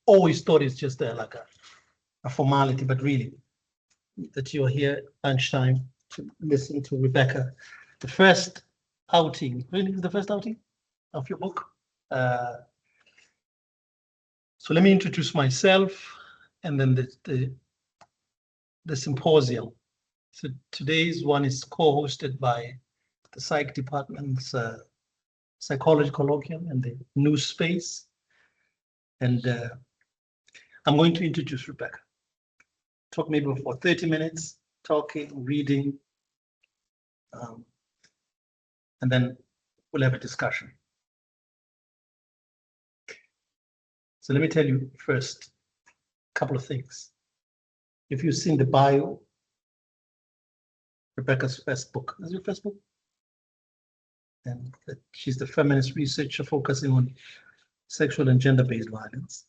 always thought it's just like a formality, but really that you're here lunchtime to listen to Rebecca. The first outing, really the first outing of your book. So let me introduce myself and then the symposium. So today's one is co-hosted by the Psych Department's Psychology Colloquium and the New Space. And I'm going to introduce Rebecca. Talk maybe for 30 minutes, talking, reading, and then we'll have a discussion. So let me tell you first a couple of things. If you've seen the bio, Rebecca's first book. Is your first book? And she's the feminist researcher focusing on sexual and gender-based violence.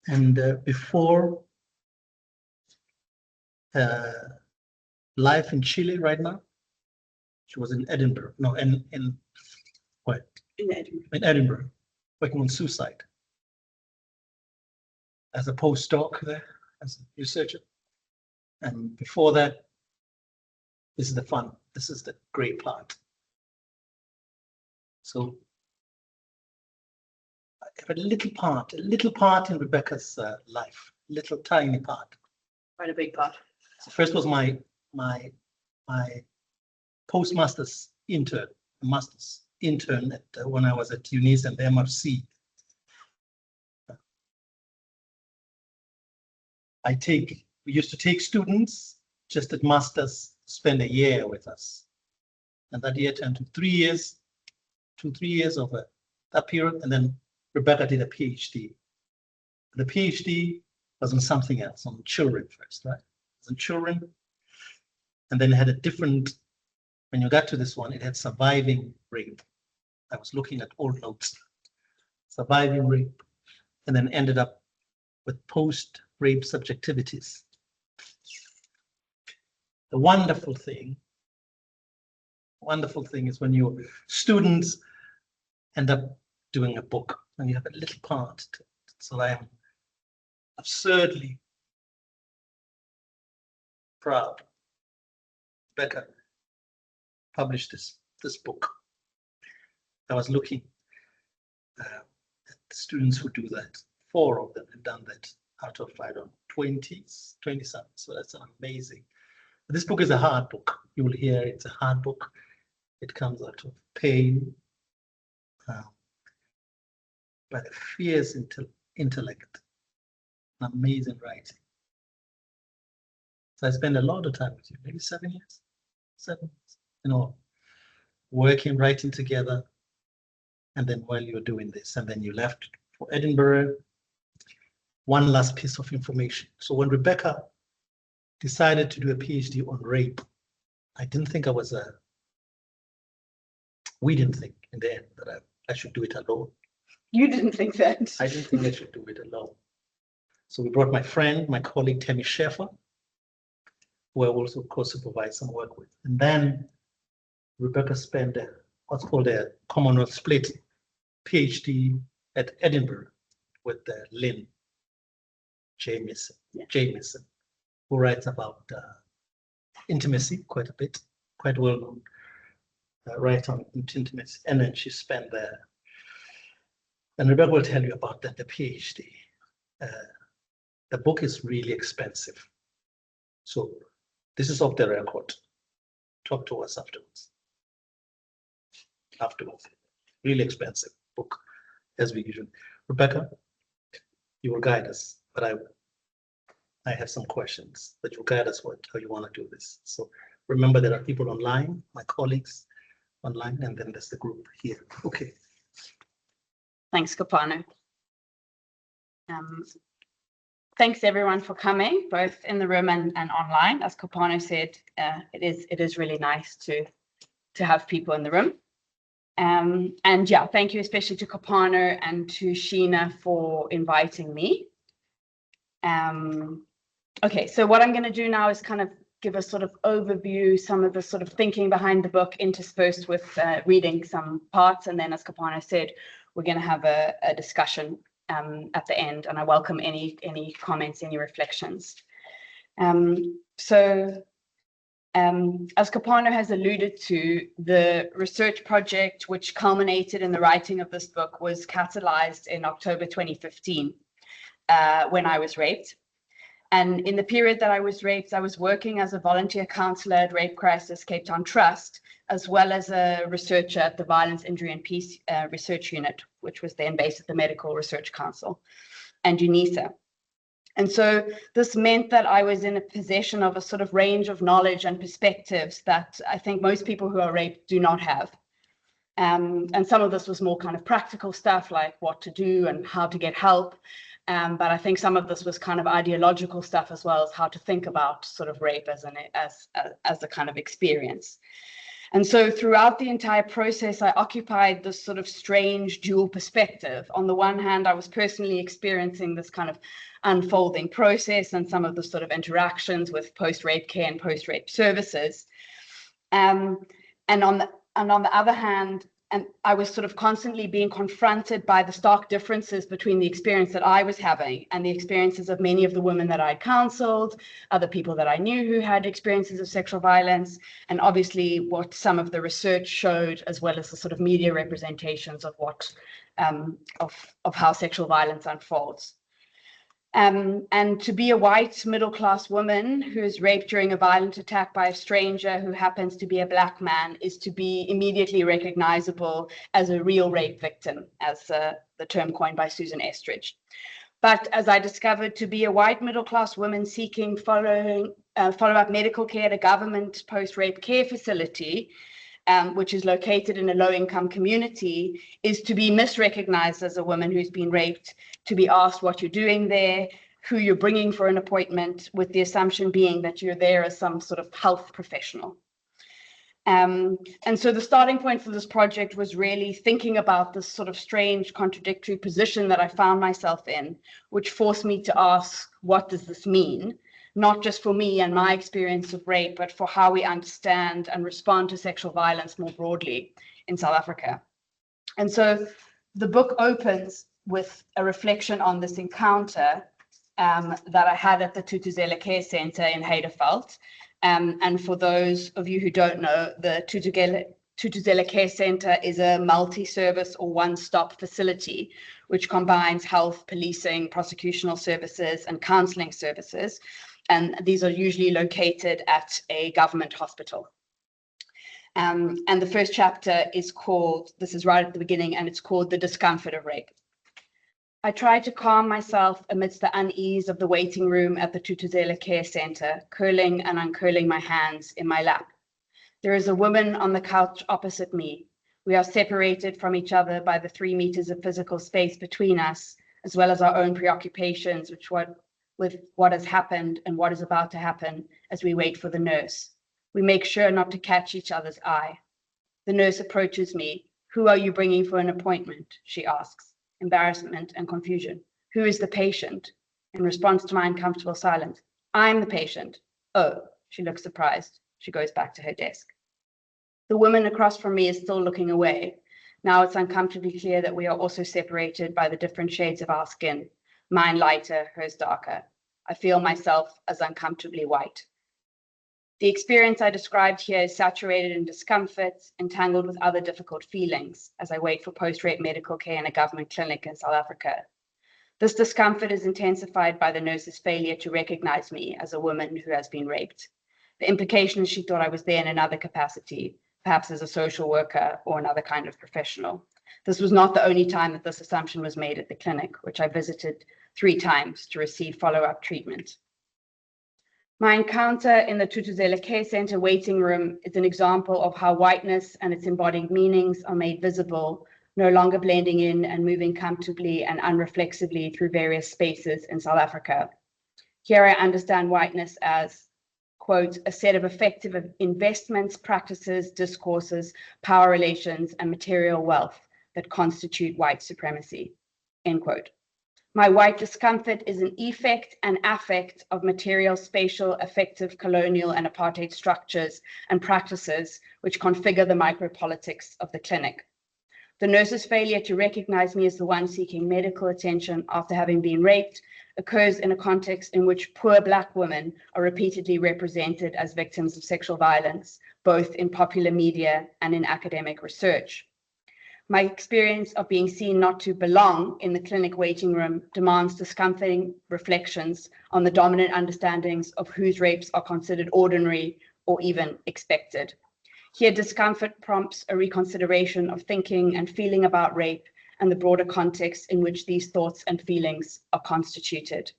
And before life in Chile right now, she was in Edinburgh. No, in what? In Edinburgh. In Edinburgh, working on suicide as a postdoc there, as a researcher. And before that, this is the fun. This is the great part. So I have a little part in Rebecca's life, little tiny part. Quite a big part. So first was my postmaster's intern, master's intern at, when I was at UNIS and the MRC. We used to take students just at masters, spend a year with us. And that year turned to 3 years, 3 years of that period. And then Rebecca did a PhD. The PhD was on something else, on children first, right? It was on children. And then it had a different, when you got to this one, it had surviving rape. I was looking at old notes, surviving rape, and then ended up with post-rape subjectivities. The wonderful thing is when your students end up doing a book and you have a little part to it. So I am absurdly proud. Rebecca published this book. I was looking at the students who do that. 4 of them have done that out of, I don't know, 20-something. So that's amazing. This book is a hard book. You will hear it's a hard book. It comes out of pain, but a fierce intellect, an amazing writing. So I spent a lot of time with you, maybe 7 years, working, writing together. And then while you were doing this, and then you left for Edinburgh. One last piece of information. So when Rebecca decided to do a PhD on rape, I didn't think we didn't think in the end that I should do it alone. You didn't think that? I didn't think I should do it alone. So we brought my friend, my colleague, Tammy Schaeffer, who I also co-supervised some work with. And then Rebecca spent what's called a Commonwealth split PhD at Edinburgh with Lynn Jamieson, who writes about intimacy quite a bit, quite well known, writes on intimacy. And then she spent there. And Rebecca will tell you about that, the PhD. The book is really expensive. So this is off the record. Talk to us afterwards. Really expensive book, as we usually. Rebecca, you will guide us, but I have some questions that will guide us how you want to do this. So remember, there are people online, my colleagues online, and then there's the group here. Okay. Thanks, Kopano. Thanks everyone for coming, both in the room and online. As Kopano said, it is really nice to have people in the room. And yeah, thank you especially to Kopano and to Sheena for inviting me. Okay, so what I'm going to do now is kind of give a sort of overview, some of the sort of thinking behind the book, interspersed with reading some parts, and then, as Kopano said, we're going to have a discussion at the end, and I welcome any comments, any reflections. As Kapano has alluded to, the research project which culminated in the writing of this book was catalyzed in October 2015 when I was raped. And in the period that I was raped, I was working as a volunteer counselor at Rape Crisis Cape Town Trust, as well as a researcher at the Violence, Injury and Peace Research Unit, which was then based at the Medical Research Council and UNISA. And so this meant that I was in a possession of a sort of range of knowledge and perspectives that I think most people who are raped do not have. And some of this was more kind of practical stuff like what to do and how to get help. But I think some of this was kind of ideological stuff as well, as how to think about sort of rape as a kind of experience. And so throughout the entire process, I occupied this sort of strange dual perspective. On the one hand, I was personally experiencing this kind of unfolding process and some of the sort of interactions with post-rape care and post-rape services. And on the other hand, and I was sort of constantly being confronted by the stark differences between the experience that I was having and the experiences of many of the women that I counseled, other people that I knew who had experiences of sexual violence, and obviously what some of the research showed, as well as the sort of media representations of what of how sexual violence unfolds. And to be a white middle-class woman who is raped during a violent attack by a stranger who happens to be a Black man is to be immediately recognizable as a real rape victim, as the term coined by Susan Estridge. But as I discovered, to be a white middle-class woman seeking follow-up medical care at a government post-rape care facility, which is located in a low-income community, is to be misrecognized as a woman who's been raped, to be asked what you're doing there, who you're bringing for an appointment, with the assumption being that you're there as some sort of health professional. And so the starting point for this project was really thinking about this sort of strange contradictory position that I found myself in, which forced me to ask, what does this mean? Not just for me and my experience of rape, but for how we understand and respond to sexual violence more broadly in South Africa. And so the book opens with a reflection on this encounter that I had at the Thuthuzela Care Centre in Heidelberg. And for those of you who don't know, the Thuthuzela Care Centre is a multi-service or one-stop facility which combines health, policing, prosecutional services, and counselling services. And these are usually located at a government hospital. And the first chapter is called, this is right at the beginning, and it's called The Discomfort of Rape. I tried to calm myself amidst the unease of the waiting room at the Thuthuzela Care Centre, curling and uncurling my hands in my lap. There is a woman on the couch opposite me. We are separated from each other by the 3 meters of physical space between us, as well as our own preoccupations with what has happened and what is about to happen as we wait for the nurse. We make sure not to catch each other's eye. The nurse approaches me. Who are you bringing for an appointment? She asks. Embarrassment and confusion. Who is the patient? In response to my uncomfortable silence, I'm the patient. Oh, she looks surprised. She goes back to her desk. The woman across from me is still looking away. Now it's uncomfortably clear that we are also separated by the different shades of our skin. Mine lighter, hers darker. I feel myself as uncomfortably white. The experience I described here is saturated in discomfort, entangled with other difficult feelings as I wait for post-rape medical care in a government clinic in South Africa. This discomfort is intensified by the nurse's failure to recognize me as a woman who has been raped. The implication is she thought I was there in another capacity, perhaps as a social worker or another kind of professional. This was not the only time that this assumption was made at the clinic, which I visited 3 times to receive follow-up treatment. My encounter in the Thuthuzela Care Centre waiting room is an example of how whiteness and its embodied meanings are made visible, no longer blending in and moving comfortably and unreflexively through various spaces in South Africa. Here I understand whiteness as, quote, a set of effective investments, practices, discourses, power relations, and material wealth that constitute white supremacy, end quote. My white discomfort is an effect and affect of material, spatial, affective, colonial, and apartheid structures and practices which configure the micropolitics of the clinic. The nurse's failure to recognize me as the one seeking medical attention after having been raped occurs in a context in which poor Black women are repeatedly represented as victims of sexual violence, both in popular media and in academic research. My experience of being seen not to belong in the clinic waiting room demands discomforting reflections on the dominant understandings of whose rapes are considered ordinary or even expected. Here, discomfort prompts a reconsideration of thinking and feeling about rape and the broader context in which these thoughts and feelings are constituted.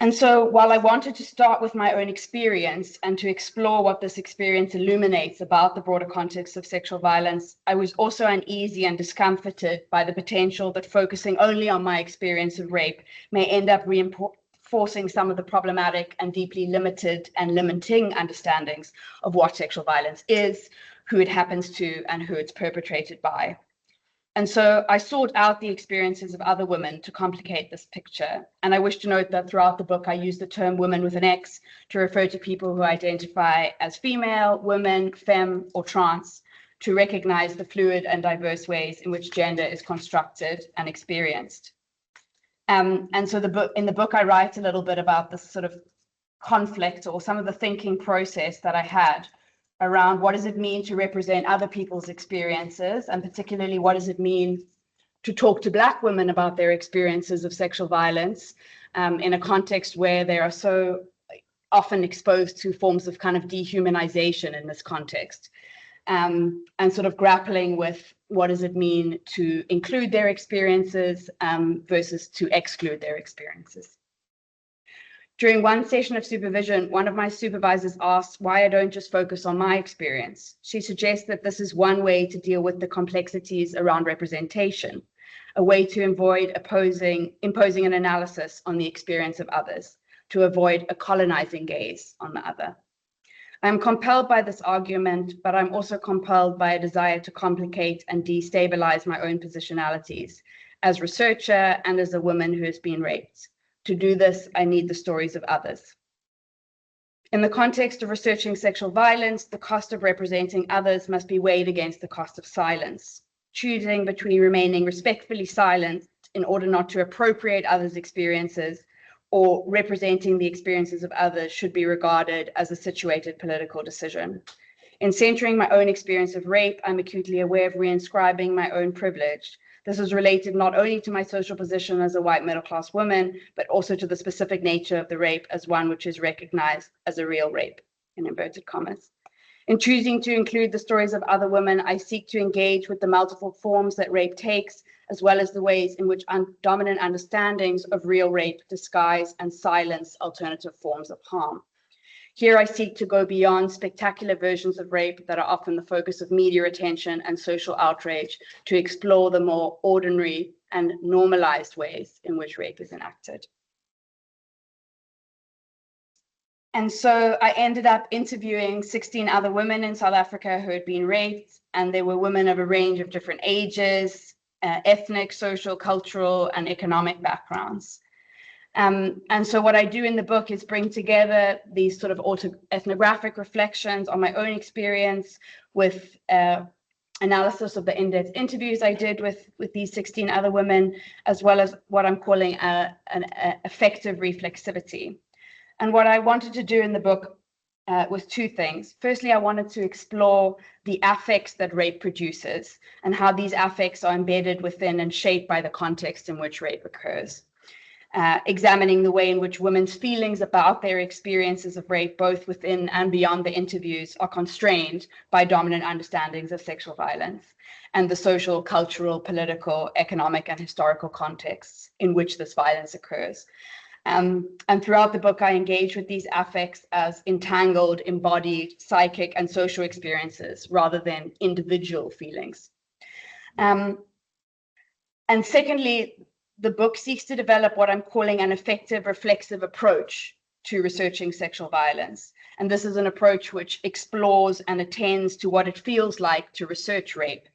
And so while I wanted to start with my own experience and to explore what this experience illuminates about the broader context of sexual violence, I was also uneasy and discomforted by the potential that focusing only on my experience of rape may end up reinforcing some of the problematic and deeply limited and limiting understandings of what sexual violence is, who it happens to, and who it's perpetrated by. And so I sought out the experiences of other women to complicate this picture. And I wish to note that throughout the book, I use the term women with an X to refer to people who identify as female, women, femme, or trans, to recognize the fluid and diverse ways in which gender is constructed and experienced. And so in the book, I write a little bit about this sort of conflict or some of the thinking process that I had around what does it mean to represent other people's experiences, and particularly what does it mean to talk to Black women about their experiences of sexual violence in a context where they are so often exposed to forms of kind of dehumanization in this context, and sort of grappling with what does it mean to include their experiences versus to exclude their experiences. During one session of supervision, one of my supervisors asked why I don't just focus on my experience. She suggests that this is one way to deal with the complexities around representation, a way to avoid imposing an analysis on the experience of others, to avoid a colonizing gaze on the other. I'm compelled by this argument, but I'm also compelled by a desire to complicate and destabilize my own positionalities as researcher and as a woman who has been raped. To do this, I need the stories of others. In the context of researching sexual violence, the cost of representing others must be weighed against the cost of silence. Choosing between remaining respectfully silent in order not to appropriate others' experiences or representing the experiences of others should be regarded as a situated political decision. In centering my own experience of rape, I'm acutely aware of reinscribing my own privilege. This is related not only to my social position as a white middle-class woman, but also to the specific nature of the rape as one which is recognized as a real rape, in inverted commas. In choosing to include the stories of other women, I seek to engage with the multiple forms that rape takes, as well as the ways in which dominant understandings of real rape disguise and silence alternative forms of harm. Here I seek to go beyond spectacular versions of rape that are often the focus of media attention and social outrage to explore the more ordinary and normalized ways in which rape is enacted. And so I ended up interviewing 16 other women in South Africa who had been raped, and they were women of a range of different ages, ethnic, social, cultural, and economic backgrounds. And so what I do in the book is bring together these sort of autoethnographic reflections on my own experience with analysis of the in-depth interviews I did with these 16 other women, as well as what I'm calling an affective reflexivity. And what I wanted to do in the book was two things. Firstly, I wanted to explore the affects that rape produces and how these affects are embedded within and shaped by the context in which rape occurs. Examining the way in which women's feelings about their experiences of rape, both within and beyond the interviews, are constrained by dominant understandings of sexual violence and the social, cultural, political, economic, and historical contexts in which this violence occurs. And throughout the book, I engage with these affects as entangled, embodied, psychic, and social experiences rather than individual feelings. And secondly, the book seeks to develop what I'm calling an affective, reflexive approach to researching sexual violence. And this is an approach which explores and attends to what it feels like to research rape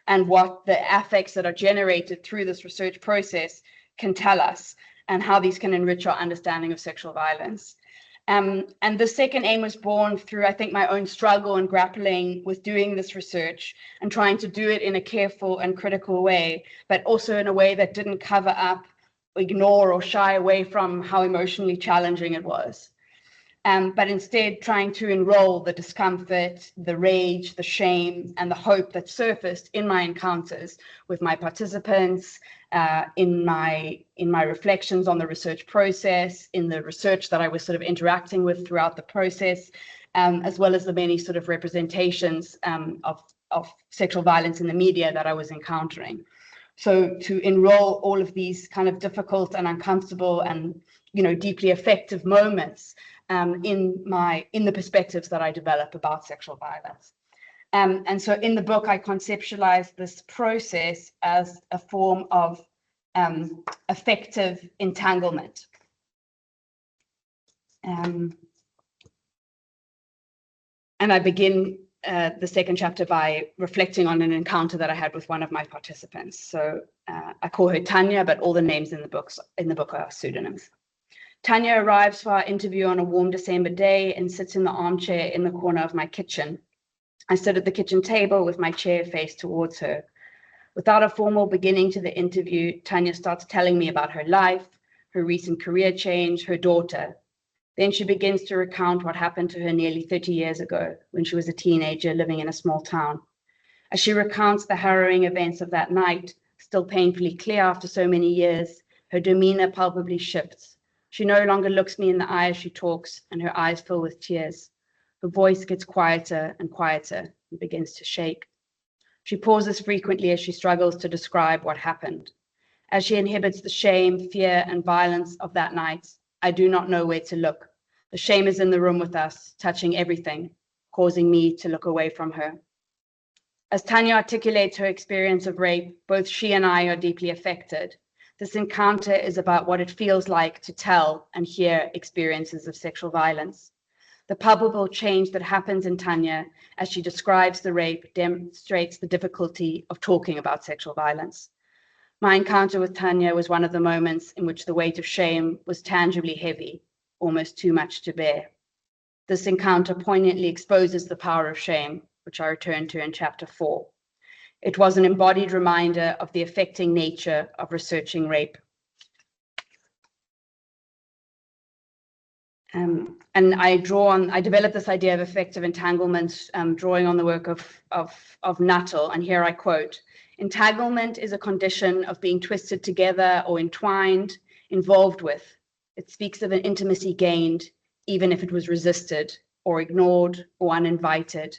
and what the affects that are generated through this research process can tell us and how these can enrich our understanding of sexual violence. And the second aim was born through, I think, my own struggle and grappling with doing this research and trying to do it in a careful and critical way, but also in a way that didn't cover up, ignore, or shy away from how emotionally challenging it was. But instead trying to enroll the discomfort, the rage, the shame, and the hope that surfaced in my encounters with my participants, in my reflections on the research process, in the research that I was sort of interacting with throughout the process, as well as the many sort of representations of sexual violence in the media that I was encountering. So to enroll all of these kind of difficult and uncomfortable and, you know, deeply affective moments in the perspectives that I develop about sexual violence. And so in the book, I conceptualize this process as a form of affective entanglement. And I begin the second chapter by reflecting on an encounter that I had with one of my participants. So I call her Tanya, but all the names in the book are pseudonyms. Tanya arrives for our interview on a warm December day and sits in the armchair in the corner of my kitchen. I sit at the kitchen table with my chair faced towards her. Without a formal beginning to the interview, Tanya starts telling me about her life, her recent career change, her daughter. Then she begins to recount what happened to her nearly 30 years ago when she was a teenager living in a small town. As she recounts the harrowing events of that night, still painfully clear after so many years, her demeanor palpably shifts. She no longer looks me in the eye as she talks, and her eyes fill with tears. Her voice gets quieter and quieter and begins to shake. She pauses frequently as she struggles to describe what happened. As she inhibits the shame, fear, and violence of that night, I do not know where to look. The shame is in the room with us, touching everything, causing me to look away from her. As Tanya articulates her experience of rape, both she and I are deeply affected. This encounter is about what it feels like to tell and hear experiences of sexual violence. The palpable change that happens in Tanya as she describes the rape demonstrates the difficulty of talking about sexual violence. My encounter with Tanya was one of the moments in which the weight of shame was tangibly heavy, almost too much to bear. This encounter poignantly exposes the power of shame, which I return to in chapter 4. It was an embodied reminder of the affecting nature of researching rape. And I developed this idea of affective entanglement, drawing on the work of Nuttall. And here I quote, "Entanglement is a condition of being twisted together or entwined, involved with. It speaks of an intimacy gained, even if it was resisted or ignored or uninvited.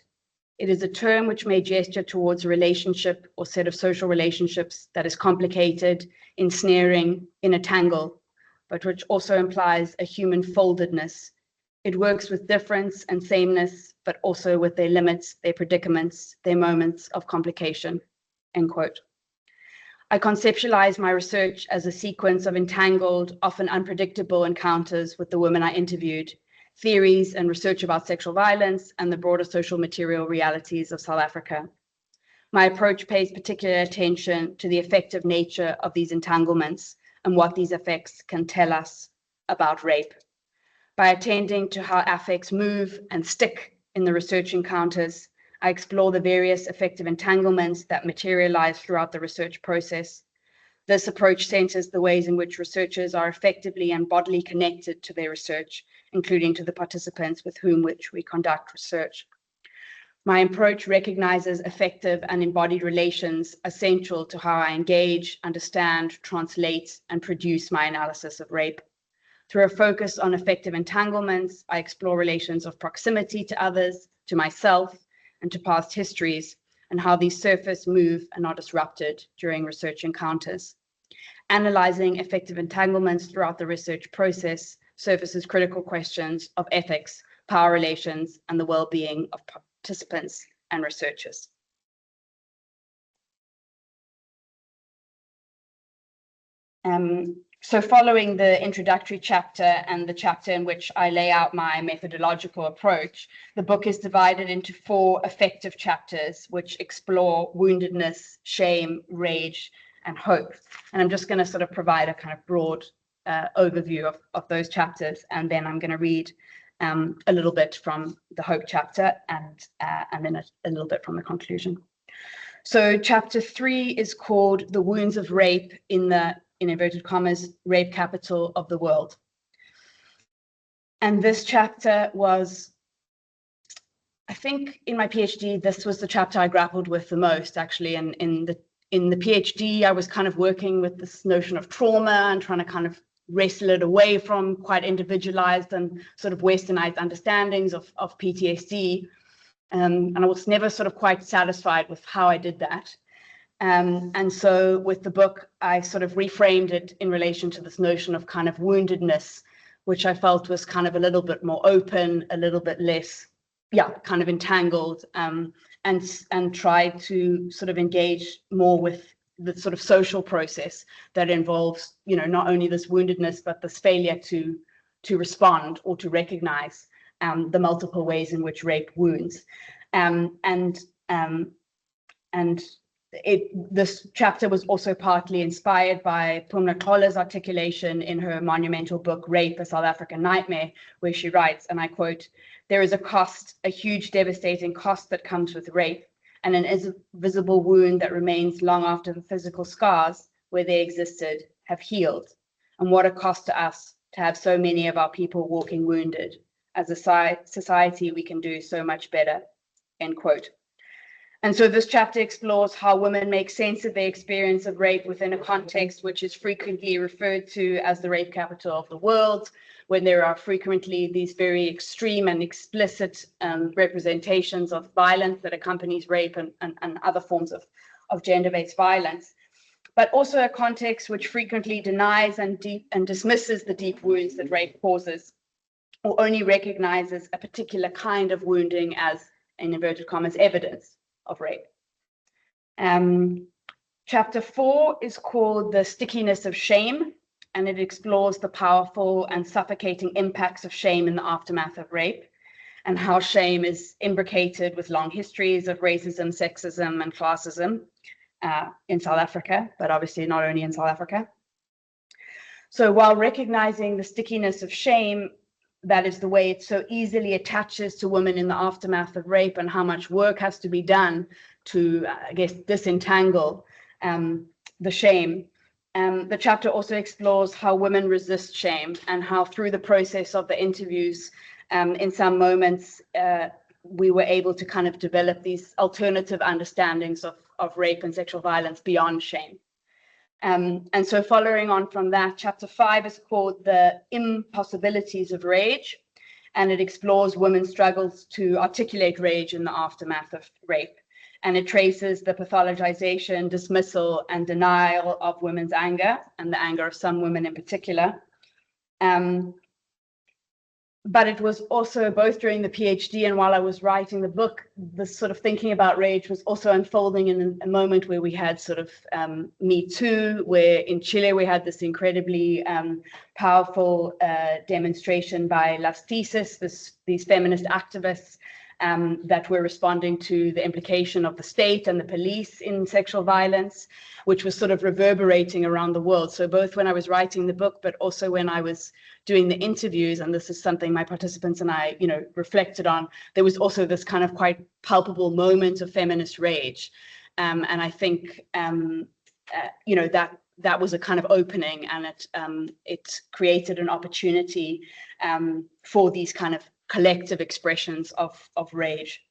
It is a term which may gesture towards a relationship or set of social relationships that is complicated, ensnaring, in a tangle, but which also implies a human foldedness. It works with difference and sameness, but also with their limits, their predicaments, their moments of complication," end quote. I conceptualize my research as a sequence of entangled, often unpredictable encounters with the women I interviewed, theories and research about sexual violence, and the broader social material realities of South Africa. My approach pays particular attention to the affective nature of these entanglements and what these effects can tell us about rape. By attending to how affects move and stick in the research encounters, I explore the various affective entanglements that materialize throughout the research process. This approach centers the ways in which researchers are effectively and bodily connected to their research, including to the participants with whom we conduct research. My approach recognizes affective and embodied relations essential to how I engage, understand, translate, and produce my analysis of rape. Through a focus on affective entanglements, I explore relations of proximity to others, to myself, and to past histories, and how these surface, move, and are disrupted during research encounters. Analyzing affective entanglements throughout the research process surfaces critical questions of ethics, power relations, and the well-being of participants and researchers. So following the introductory chapter and the chapter in which I lay out my methodological approach, the book is divided into 4 affective chapters, which explore woundedness, shame, rage, and hope. And I'm just going to sort of provide a kind of broad overview of those chapters, and then I'm going to read a little bit from the Hope chapter and then a little bit from the conclusion. So chapter 3 is called The Wounds of Rape in the, in inverted commas, rape capital of the world. And this chapter was, I think in my PhD, this was the chapter I grappled with the most, actually. And in the PhD, I was kind of working with this notion of trauma and trying to kind of wrestle it away from quite individualized and sort of westernized understandings of PTSD. And I was never sort of quite satisfied with how I did that. And so with the book, I sort of reframed it in relation to this notion of kind of woundedness, which I felt was kind of a little bit more open, a little bit less, kind of entangled, and tried to sort of engage more with the sort of social process that involves, not only this woundedness, but this failure to respond or to recognize the multiple ways in which rape wounds. This chapter was also partly inspired by Phumla Xola's articulation in her monumental book, Rape, A South African Nightmare, where she writes, and I quote, "There is a cost, a huge devastating cost that comes with rape, and an invisible wound that remains long after the physical scars where they existed have healed. And what a cost to us to have so many of our people walking wounded. As a society, we can do so much better," end quote. And so this chapter explores how women make sense of their experience of rape within a context which is frequently referred to as the rape capital of the world, when there are frequently these very extreme and explicit representations of violence that accompanies rape and other forms of gender-based violence, but also a context which frequently denies and dismisses the deep wounds that rape causes, or only recognizes a particular kind of wounding as, in inverted commas, evidence of rape. Chapter 4 is called The Stickiness of Shame, and it explores the powerful and suffocating impacts of shame in the aftermath of rape, and how shame is imbricated with long histories of racism, sexism, and classism in South Africa, but obviously not only in South Africa. So while recognizing the stickiness of shame, that is the way it so easily attaches to women in the aftermath of rape, and how much work has to be done to, I guess, disentangle the shame. The chapter also explores how women resist shame, and how through the process of the interviews, in some moments, we were able to kind of develop these alternative understandings of rape and sexual violence beyond shame. And so following on from that, chapter 5 is called The Impossibilities of Rage, and it explores women's struggles to articulate rage in the aftermath of rape. And it traces the pathologization, dismissal, and denial of women's anger, and the anger of some women in particular. But it was also, both during the PhD and while I was writing the book, this sort of thinking about rage was also unfolding in a moment where we had sort of Me Too, where in Chile we had this incredibly powerful demonstration by Las Thesis, these feminist activists that were responding to the implication of the state and the police in sexual violence, which was sort of reverberating around the world. So both when I was writing the book, but also when I was doing the interviews, and this is something my participants and I, reflected on, there was also this kind of quite palpable moment of feminist rage. And I think, that was a kind of opening, and it created an opportunity for these kind of collective expressions of rage,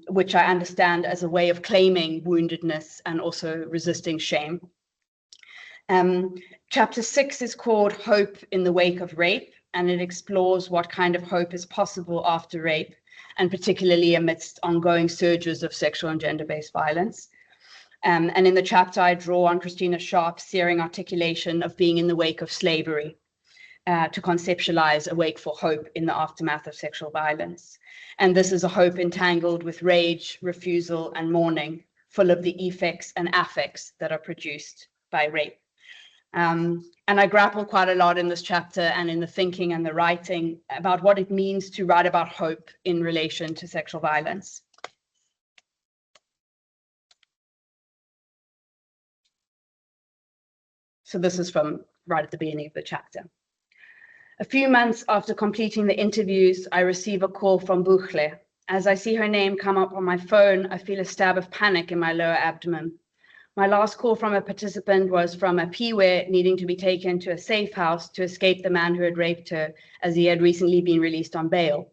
which I understand as a way of claiming woundedness and also resisting shame. Chapter 6 is called Hope in the Wake of Rape, and it explores what kind of hope is possible after rape, and particularly amidst ongoing surges of sexual and gender-based violence. And in the chapter, I draw on Christina Sharp's searing articulation of being in the wake of slavery, to conceptualize a wake for hope in the aftermath of sexual violence. And this is a hope entangled with rage, refusal, and mourning, full of the effects and affects that are produced by rape. And I grapple quite a lot in this chapter and in the thinking and the writing about what it means to write about hope in relation to sexual violence. So this is from right at the beginning of the chapter. A few months after completing the interviews, I receive a call from Buchle. As I see her name come up on my phone, I feel a stab of panic in my lower abdomen. My last call from a participant was from a PWE needing to be taken to a safe house to escape the man who had raped her, as he had recently been released on bail.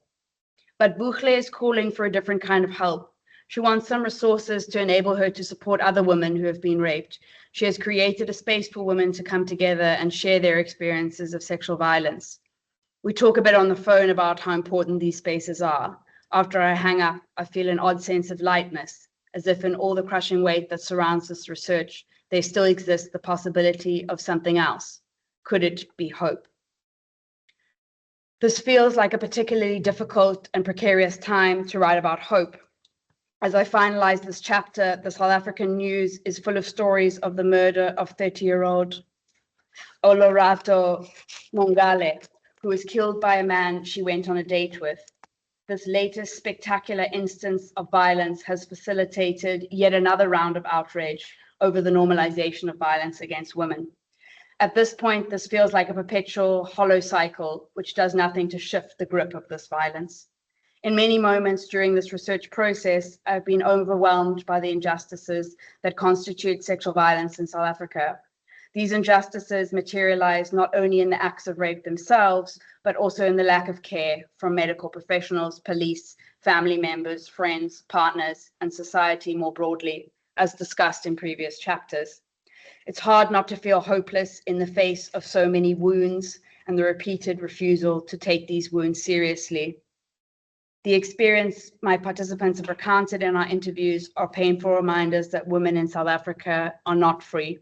But Buchle is calling for a different kind of help. She wants some resources to enable her to support other women who have been raped. She has created a space for women to come together and share their experiences of sexual violence. We talk a bit on the phone about how important these spaces are. After I hang up, I feel an odd sense of lightness, as if in all the crushing weight that surrounds this research, there still exists the possibility of something else. Could it be hope? This feels like a particularly difficult and precarious time to write about hope. As I finalize this chapter, the South African news is full of stories of the murder of 30-year-old Olorato Mongale, who was killed by a man she went on a date with. This latest spectacular instance of violence has facilitated yet another round of outrage over the normalization of violence against women. At this point, this feels like a perpetual hollow cycle, which does nothing to shift the grip of this violence. In many moments during this research process, I've been overwhelmed by the injustices that constitute sexual violence in South Africa. These injustices materialize not only in the acts of rape themselves, but also in the lack of care from medical professionals, police, family members, friends, partners, and society more broadly, as discussed in previous chapters. It's hard not to feel hopeless in the face of so many wounds and the repeated refusal to take these wounds seriously. The experience my participants have recounted in our interviews are painful reminders that women in South Africa are not free.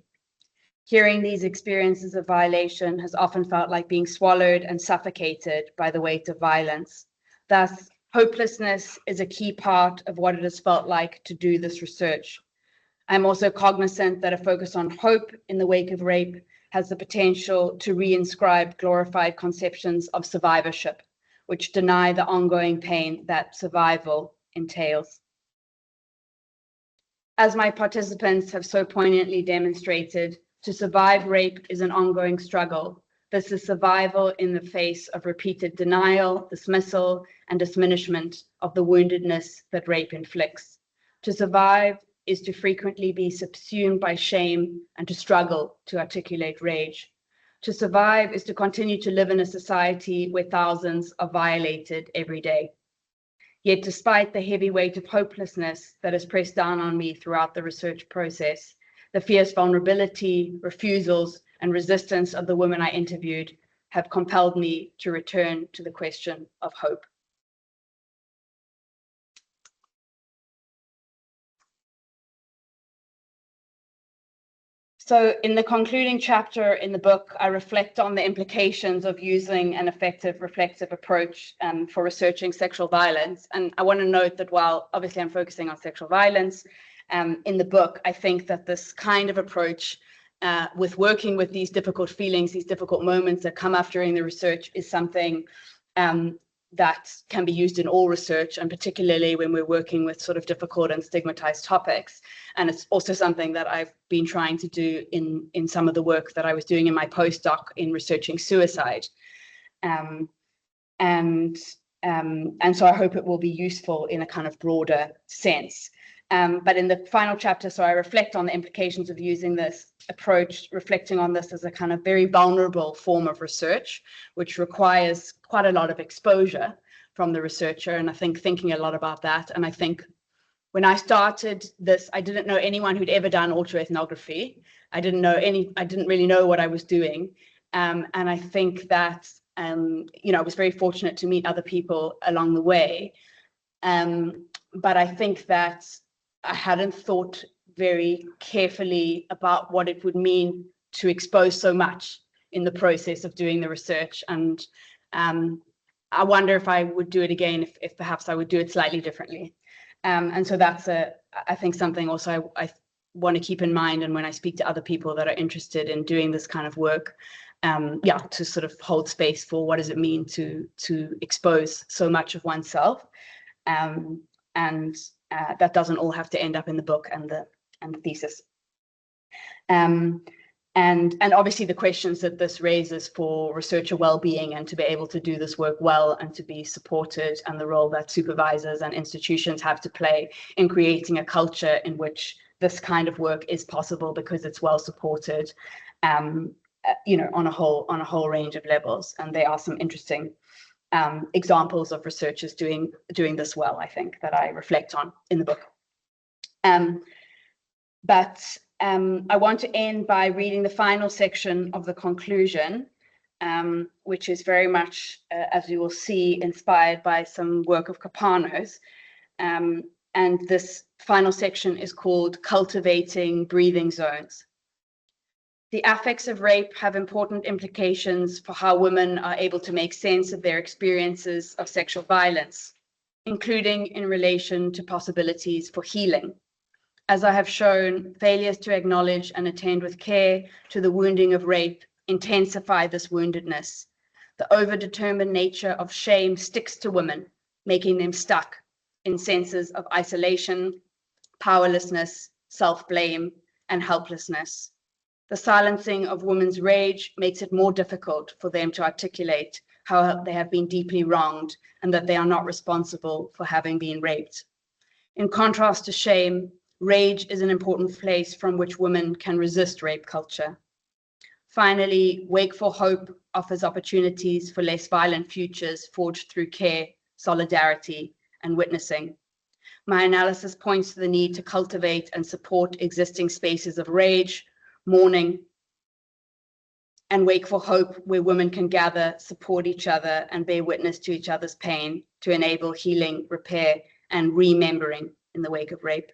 Hearing these experiences of violation has often felt like being swallowed and suffocated by the weight of violence. Thus, hopelessness is a key part of what it has felt like to do this research. I'm also cognizant that a focus on hope in the wake of rape has the potential to reinscribe glorified conceptions of survivorship, which deny the ongoing pain that survival entails. As my participants have so poignantly demonstrated, to survive rape is an ongoing struggle. This is survival in the face of repeated denial, dismissal, and diminishment of the woundedness that rape inflicts. To survive is to frequently be subsumed by shame and to struggle to articulate rage. To survive is to continue to live in a society where thousands are violated every day. Yet despite the heavy weight of hopelessness that has pressed down on me throughout the research process, the fierce vulnerability, refusals, and resistance of the women I interviewed have compelled me to return to the question of hope. So in the concluding chapter in the book, I reflect on the implications of using an effective reflexive approach for researching sexual violence. And I want to note that while obviously I'm focusing on sexual violence, in the book, I think that this kind of approach with working with these difficult feelings, these difficult moments that come up during the research is something that can be used in all research, and particularly when we're working with sort of difficult and stigmatized topics. And it's also something that I've been trying to do in some of the work that I was doing in my postdoc in researching suicide. And so I hope it will be useful in a kind of broader sense. But in the final chapter, so I reflect on the implications of using this approach, reflecting on this as a kind of very vulnerable form of research, which requires quite a lot of exposure from the researcher. And I think thinking a lot about that. And I think when I started this, I didn't know anyone who'd ever done autoethnography. I didn't really know what I was doing. And I think that, I was very fortunate to meet other people along the way. But I think that I hadn't thought very carefully about what it would mean to expose so much in the process of doing the research. And I wonder if I would do it again, if perhaps I would do it slightly differently. And so that's I think something also I want to keep in mind. And when I speak to other people that are interested in doing this kind of work, to sort of hold space for what does it mean to expose so much of oneself. That doesn't all have to end up in the book and the thesis. And And obviously the questions that this raises for researcher well-being and to be able to do this work well and to be supported, and the role that supervisors and institutions have to play in creating a culture in which this kind of work is possible because it's well supported, you know, on a whole range of levels. And there are some interesting examples of researchers doing this well, I think, that I reflect on in the book. I want to end by reading the final section of the conclusion, which is very much, as you will see, inspired by some work of Capano's. And this final section is called Cultivating Breathing Zones. The affects of rape have important implications for how women are able to make sense of their experiences of sexual violence, including in relation to possibilities for healing. As I have shown, failures to acknowledge and attend with care to the wounding of rape intensify this woundedness. The overdetermined nature of shame sticks to women, making them stuck in senses of isolation, powerlessness, self-blame, and helplessness. The silencing of women's rage makes it more difficult for them to articulate how they have been deeply wronged and that they are not responsible for having been raped. In contrast to shame, rage is an important place from which women can resist rape culture. Finally, Wake for Hope offers opportunities for less violent futures forged through care, solidarity, and witnessing. My analysis points to the need to cultivate and support existing spaces of rage, mourning, and Wake for Hope, where women can gather, support each other, and bear witness to each other's pain to enable healing, repair, and remembering in the wake of rape.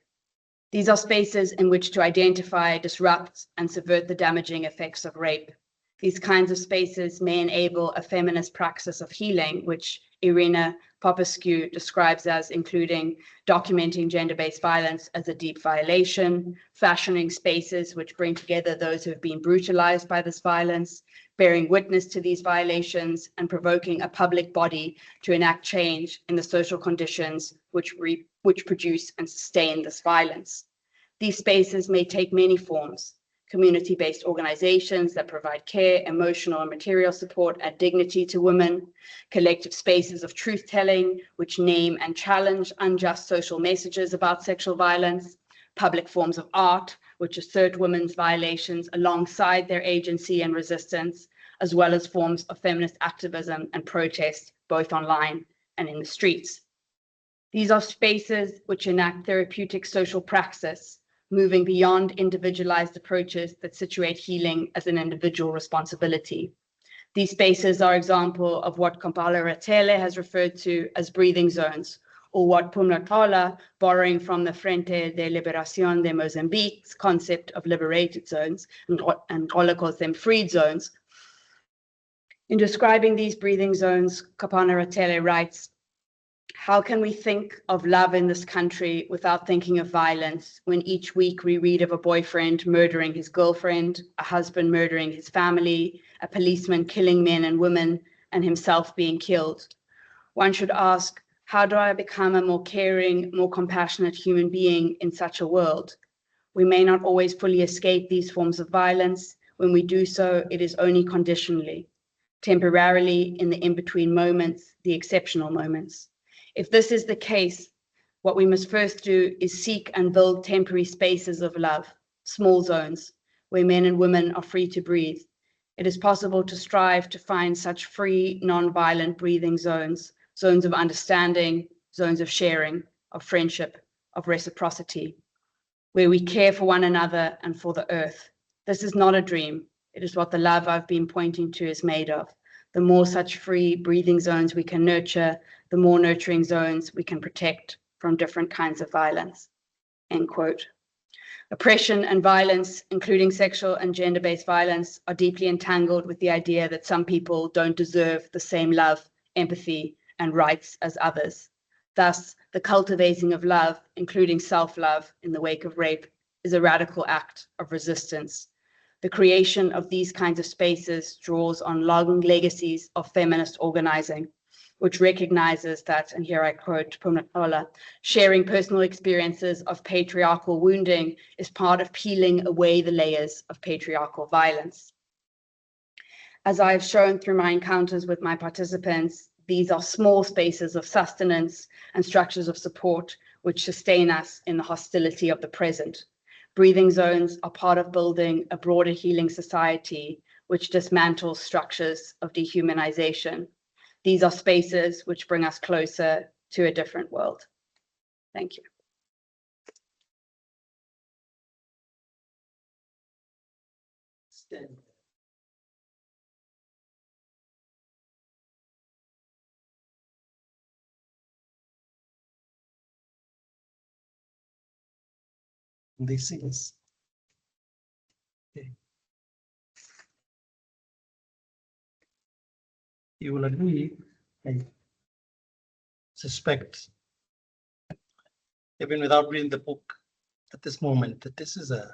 These are spaces in which to identify, disrupt, and subvert the damaging effects of rape. These kinds of spaces may enable a feminist praxis of healing, which Irina Popescu describes as including documenting gender-based violence as a deep violation, fashioning spaces which bring together those who have been brutalized by this violence, bearing witness to these violations, and provoking a public body to enact change in the social conditions which produce and sustain this violence. These spaces may take many forms: community-based organizations that provide care, emotional and material support, add dignity to women, collective spaces of truth-telling which name and challenge unjust social messages about sexual violence, public forms of art which assert women's violations alongside their agency and resistance, as well as forms of feminist activism and protest, both online and in the streets. These are spaces which enact therapeutic social praxis, moving beyond individualized approaches that situate healing as an individual responsibility. These spaces are example of what Kampala Ratele has referred to as breathing zones, or what Pumlatola, borrowing from the Frente de Liberación de Mozambique's concept of liberated zones, and Ngola calls them freed zones. In describing these breathing zones, Kapana Ratele writes, "How can we think of love in this country without thinking of violence when each week we read of a boyfriend murdering his girlfriend, a husband murdering his family, a policeman killing men and women, and himself being killed? One should ask, how do I become a more caring, more compassionate human being in such a world? We may not always fully escape these forms of violence. When we do so, it is only conditionally, temporarily in the in-between moments, the exceptional moments. If this is the case, what we must first do is seek and build temporary spaces of love, small zones, where men and women are free to breathe. It is possible to strive to find such free, non-violent breathing zones, zones of understanding, zones of sharing, of friendship, of reciprocity, where we care for one another and for the earth. This is not a dream. It is what the love I've been pointing to is made of. The more such free breathing zones we can nurture, the more nurturing zones we can protect from different kinds of violence." End quote. Oppression and violence, including sexual and gender-based violence, are deeply entangled with the idea that some people don't deserve the same love, empathy, and rights as others. Thus, the cultivating of love, including self-love in the wake of rape, is a radical act of resistance. The creation of these kinds of spaces draws on long legacies of feminist organizing, which recognizes that, and here I quote Pumla, sharing personal experiences of patriarchal wounding is part of peeling away the layers of patriarchal violence. As I've shown through my encounters with my participants, these are small spaces of sustenance and structures of support which sustain us in the hostility of the present. Breathing zones are part of building a broader healing society which dismantles structures of dehumanization. These are spaces which bring us closer to a different world. Thank you. They see us. Okay. You will agree, I suspect, even without reading the book at this moment, that this is a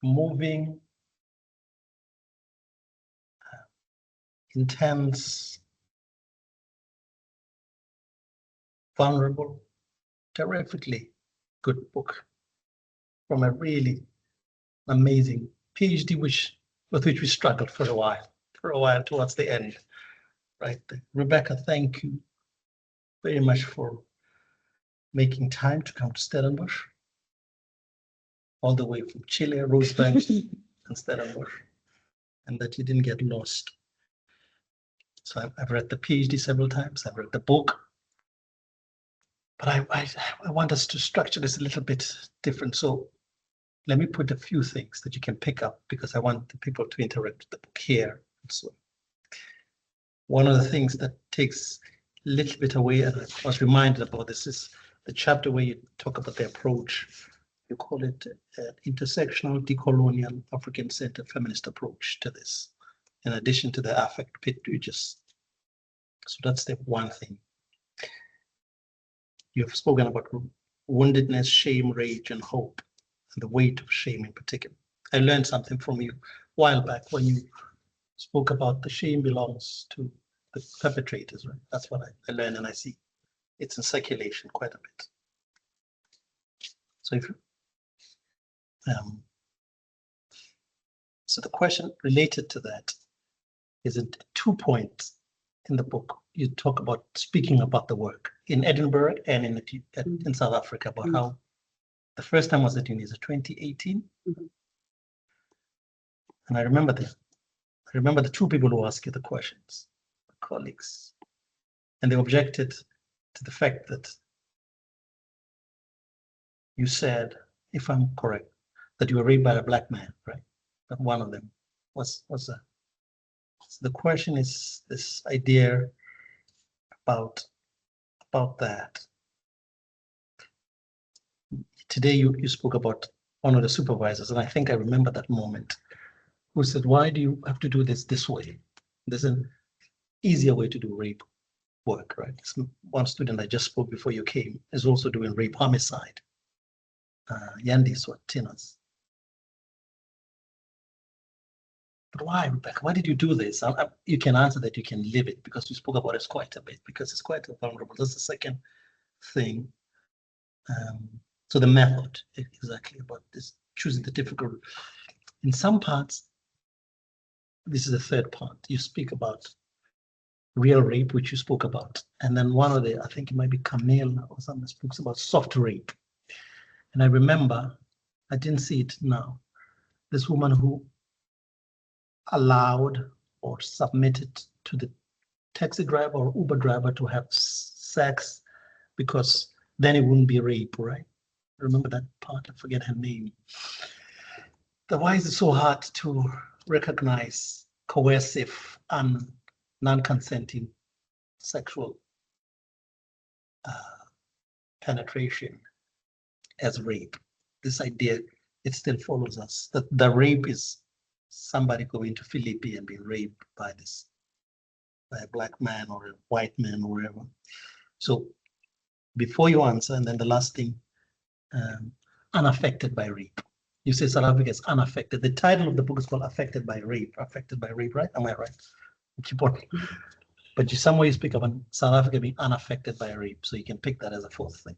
moving, intense, vulnerable, terrifically good book from a really amazing PhD with which we struggled for a while towards the end. Right. Rebecca, thank you very much for making time to come to Stellenbosch, all the way from Chile, Rosebank, and Stellenbosch, and that you didn't get lost. So I've read the PhD several times, I've read the book, but I want us to structure this a little bit different. So let me put a few things that you can pick up, because I want the people to interact with the book here. So one of the things that takes a little bit away, and I was reminded about this, is the chapter where you talk about the approach. You call it intersectional, decolonial, African-centered feminist approach to this, in addition to the affect bit you just. So that's the one thing. You've spoken about woundedness, shame, rage, and hope, and the weight of shame in particular. I learned something from you a while back when you spoke about the shame belongs to the perpetrators, right? That's what I learned, and I see it's in circulation quite a bit. So if so the question related to that is at 2 points in the book. You talk about speaking about the work in Edinburgh and in South Africa, about how the first time was at Unisa 2018. And I remember the two people who asked you the questions, colleagues, and they objected to the fact that you said, if I'm correct, that you were raped by a black man, right? But one of them was a. So the question is this idea about that. Today you spoke about one of the supervisors, and I think I remember that moment, who said, why do you have to do this way? There's an easier way to do rape work, right? One student I just spoke before you came is also doing rape homicide. Yandi Swatinas. But why, Rebecca? Why did you do this? You can answer that, you can live it, because we spoke about it quite a bit, because it's quite vulnerable. That's the second thing. So the method, exactly, about this, choosing the difficult. In some parts, this is the third part. You speak about real rape, which you spoke about. And then one of the, I think it might be Camille or someone speaks about soft rape. And I remember, I didn't see it now, this woman who allowed or submitted to the taxi driver or Uber driver to have sex, because then it wouldn't be rape, right? I remember that part, I forget her name. Why is it so hard to recognize coercive and non-consenting sexual penetration as rape? This idea, it still follows us, that the rape is somebody going to Philippi and being raped by a black man or a white man or whatever. So before you answer, and then the last thing, unaffected by rape. You say South Africa is unaffected. The title of the book is called Affected by Rape, right? Am I right? Keep on. But you somewhere you speak of South Africa being unaffected by rape, so you can pick that as a fourth thing.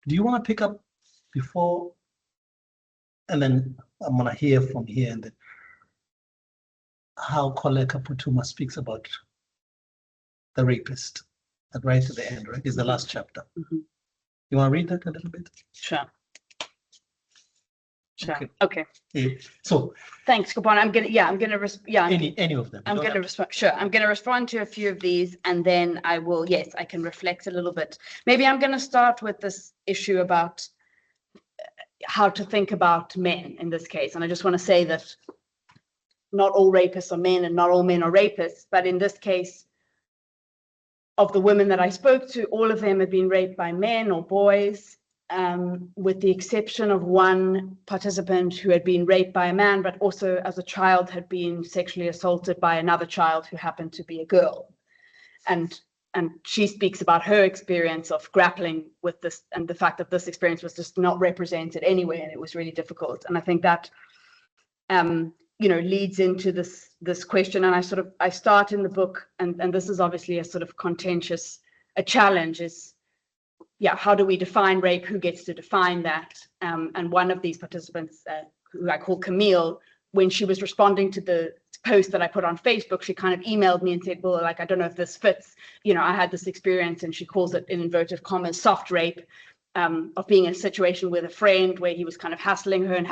Do you want to pick up before, and then I'm going to hear from here and then how Koleka Putuma speaks about the rapist, that right at the end, right, is the last chapter. Mm-hmm. You want to read that a little bit? Sure. Sure. Okay. Okay. Yeah. So thanks, Kopano. I'm gonna any of them. I'm gonna respond. Sure. I'm gonna respond to a few of these, and then I will. Yes, I can reflect a little bit. Maybe I'm gonna start with this issue about how to think about men in this case, and I just want to say that not all rapists are men, and not all men are rapists. But in this case, of the women that I spoke to, all of them have been raped by men or boys. With the exception of one participant who had been raped by a man, but also as a child had been sexually assaulted by another child who happened to be a girl. And she speaks about her experience of grappling with this and the fact that this experience was just not represented anywhere, and it was really difficult. And I think that, leads into this question. And I start in the book, and this is obviously a sort of contentious, a challenge is, how do we define rape? Who gets to define that? And one of these participants, who I call Camille, when she was responding to the post that I put on Facebook, she kind of emailed me and said, well, like, I don't know if this fits. I had this experience, and she calls it, in inverted commas, soft rape, of being in a situation with a friend where he was kind of hassling her, and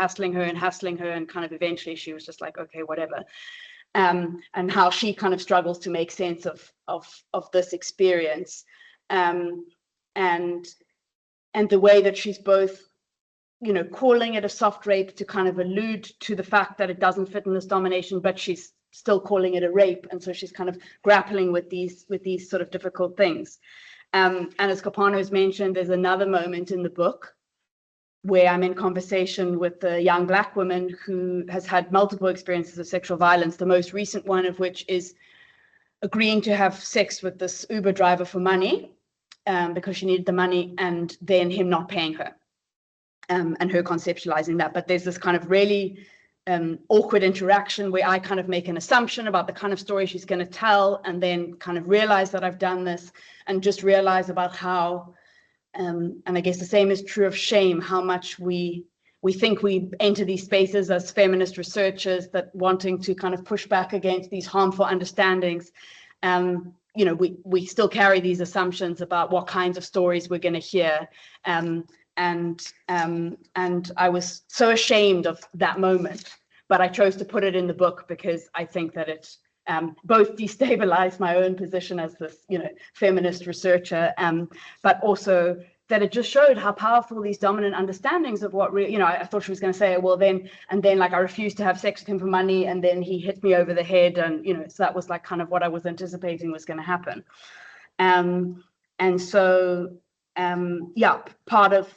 kind of eventually she was just like, okay, whatever. And how she kind of struggles to make sense of this experience. And the way that she's both, calling it a soft rape to kind of allude to the fact that it doesn't fit in this domination, but she's still calling it a rape. And so she's kind of grappling with these sort of difficult things. And as Kopano has mentioned, there's another moment in the book where I'm in conversation with a young Black woman who has had multiple experiences of sexual violence, the most recent one of which is agreeing to have sex with this Uber driver for money. Because she needed the money, and then him not paying her, and her conceptualizing that. But there's this kind of really awkward interaction where I kind of make an assumption about the kind of story she's going to tell, and then kind of realize that I've done this, and just realize about how, and I guess the same is true of shame, how much we think we enter these spaces as feminist researchers, that wanting to kind of push back against these harmful understandings. We still carry these assumptions about what kinds of stories we're going to hear. And I was so ashamed of that moment, but I chose to put it in the book because I think that it both destabilized my own position as this, feminist researcher, but also that it just showed how powerful these dominant understandings of what really, I thought she was going to say, well, then like I refused to have sex with him for money, and then he hit me over the head, and so that was like kind of what I was anticipating was going to happen. And so part of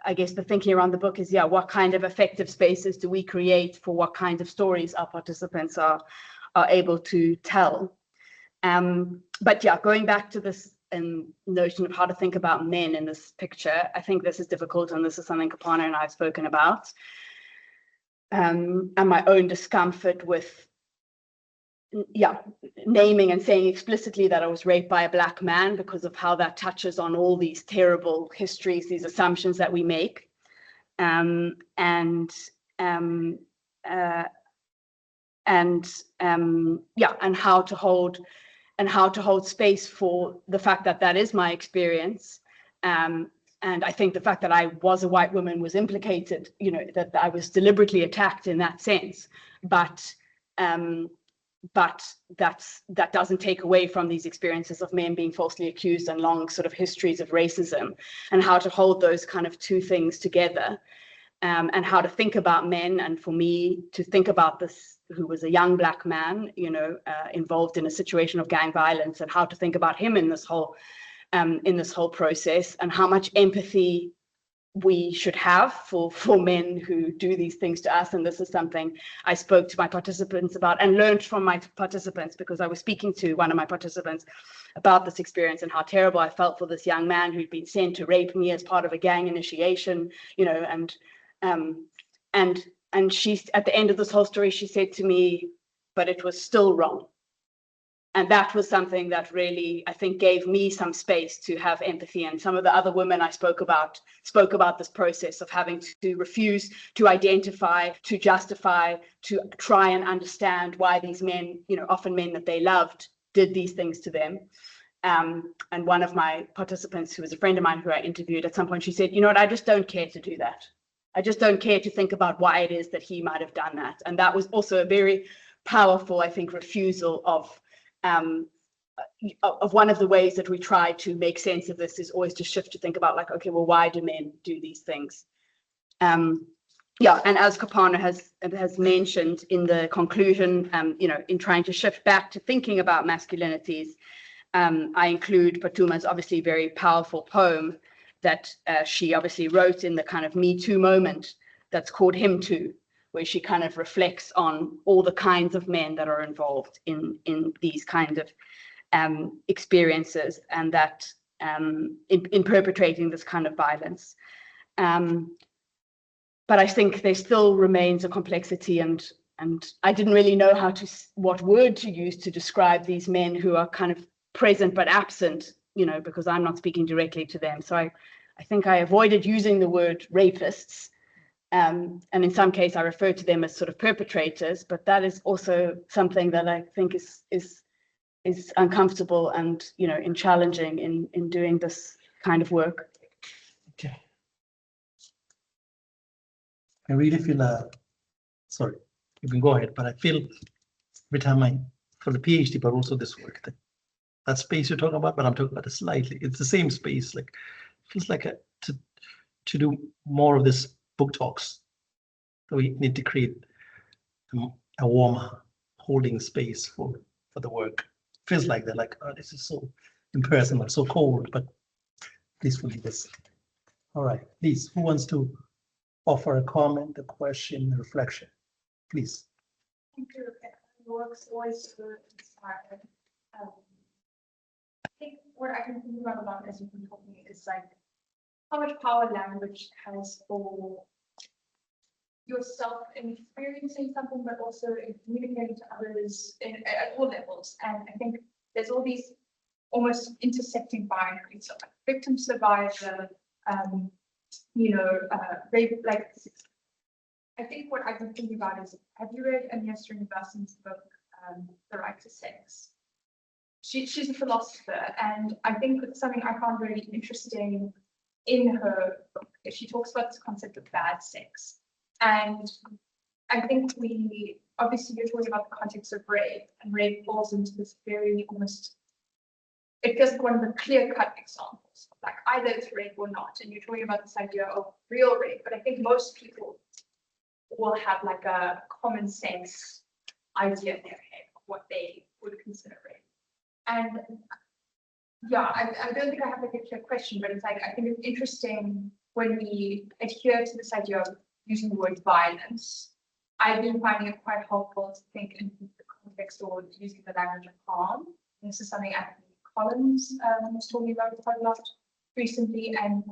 I guess the thinking around the book is what kind of affective spaces do we create for what kinds of stories our participants are able to tell. But going back to this notion of how to think about men in this picture, I think this is difficult, and this is something Kopano and I have spoken about, and my own discomfort with naming and saying explicitly that I was raped by a Black man, because of how that touches on all these terrible histories, these assumptions that we make, and how to hold space for the fact that that is my experience. And I think the fact that I was a white woman was implicated, that I was deliberately attacked in that sense. But that doesn't take away from these experiences of men being falsely accused and long sort of histories of racism, and how to hold those kind of two things together, and how to think about men. And for me to think about this, who was a young Black man, involved in a situation of gang violence, and how to think about him in this whole process, and how much empathy we should have for men who do these things to us. And this is something I spoke to my participants about and learned from my participants, because I was speaking to one of my participants about this experience and how terrible I felt for this young man who'd been sent to rape me as part of a gang initiation, and she, at the end of this whole story, she said to me, but it was still wrong. And that was something that really, I think, gave me some space to have empathy. And some of the other women I spoke about this process of having to refuse to identify, to justify, to try and understand why these men, often men that they loved, did these things to them. And one of my participants, who was a friend of mine who I interviewed, at some point she said, I just don't care to do that. I just don't care to think about why it is that he might have done that. And that was also a very powerful, I think, refusal of one of the ways that we try to make sense of this is always to shift to think about, like, okay, well, why do men do these things? Yeah, and as Kapana has mentioned in the conclusion, in trying to shift back to thinking about masculinities, I include Patuma's obviously very powerful poem that she obviously wrote in the kind of Me Too moment that's called Him Too, where she kind of reflects on all the kinds of men that are involved in these kind of experiences, and that in perpetrating this kind of violence. But I think there still remains a complexity, and I didn't really know what word to use to describe these men who are kind of present but absent, because I'm not speaking directly to them. So I think I avoided using the word rapists. And in some case, I refer to them as sort of perpetrators, but that is also something that I think is uncomfortable and, in challenging in doing this kind of work. Okay. I really feel, sorry, you can go ahead, but I feel every time for the PhD, but also this work, that space you're talking about, but I'm talking about it slightly. It's the same space, like, feels like to do more of this book talks. We need to create a warmer holding space for the work. Feels like they're like, oh, this is so impersonal, so cold, but please forgive us. All right, please, who wants to offer a comment, a question, a reflection? Please. Thank you. Your work's always so inspiring. I think what I can think about a lot as you've been talking is like how much power language has for yourself in experiencing something, but also in communicating to others at all levels. And I think there's all these almost intersecting binaries, so like victim survivor, rape. Like, I think what I've been thinking about is, have you read Anya Srinivasan's book, The Right to Sex? She's a philosopher, and I think it's something I found really interesting in her book. She talks about this concept of bad sex. And I think obviously you're talking about the context of rape, and rape falls into this very almost, it feels like one of the clear-cut examples, like either it's rape or not. And you're talking about this idea of real rape, but I think most people will have like a common sense idea in their head of what they would consider rape. And yeah, I don't think I have like a clear question, but it's like, I think it's interesting when we adhere to this idea of using the word violence. I've been finding it quite helpful to think in the context or using the language of harm. And this is something Anthony Collins was talking about quite a lot recently. And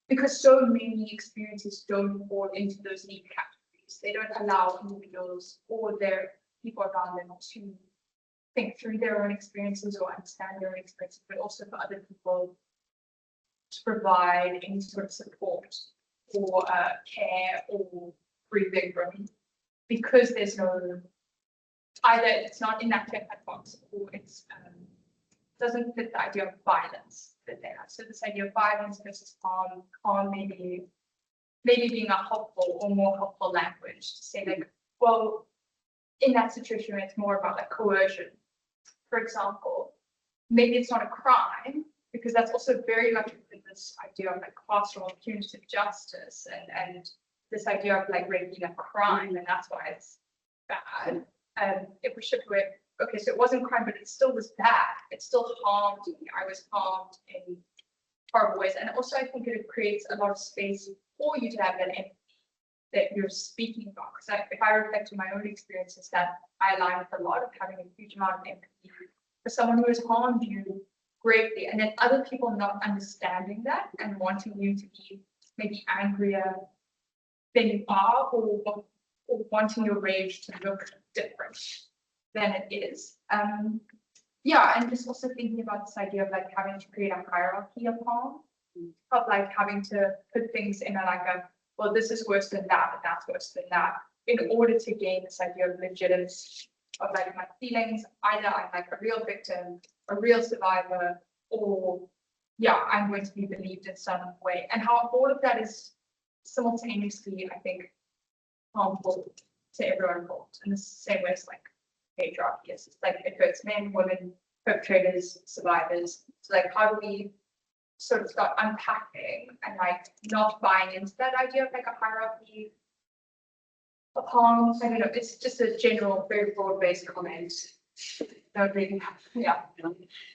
because so many experiences don't fall into those neat categories, they don't allow individuals or their people around them to think through their own experiences or understand their own experiences, but also for other people to provide any sort of support or care or breathing room, because there's no, either it's not in that clear-cut box or it's doesn't fit the idea of violence that they have. So this idea of violence versus harm maybe being a helpful or more helpful language to say, like, well, in that situation it's more about like coercion, for example. Maybe it's not a crime, because that's also very much in this idea of like carceral punitive justice and this idea of like rape being a crime, and that's why it's bad. If we shift away, okay, so it wasn't crime, but it still was bad. It still harmed me. I was harmed in horrible ways. And also I think it creates a lot of space for you to have that empathy that you're speaking about. Because if I reflect on my own experiences, that I align with a lot of having a huge amount of empathy for someone who has harmed you greatly, and then other people not understanding that and wanting you to be maybe angrier than you are, or wanting your rage to look different. than it is. Yeah, and just also thinking about this idea of like having to create a hierarchy of harm, of like having to put things in a like a, well, this is worse than that, and that's worse than that, in order to gain this idea of legitimacy of like my feelings. Either I'm like a real victim, a real survivor, or yeah, I'm going to be believed in some way, and how all of that is simultaneously, I think, harmful to everyone involved in the same way as like patriarchy is. It's like it hurts men, women, perpetrators, survivors. So like how do we sort of start unpacking and like not buying into that idea of like a hierarchy of harm? I don't know, it's just a general, very broad-based comment. Don't really, yeah.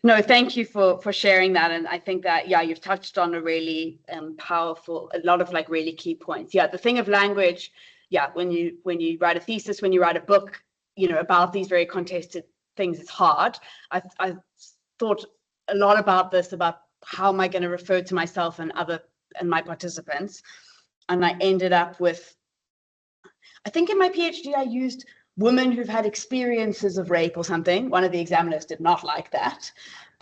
No, thank you for sharing that. And I think that, yeah, you've touched on a really powerful, a lot of like really key points. Yeah, the thing of language, yeah, when you write a thesis, when you write a book, you know, about these very contested things, it's hard. I thought a lot about this, about how am I going to refer to myself and my participants. And I ended up with, I think in my PhD, I used women who've had experiences of rape or something. One of the examiners did not like that.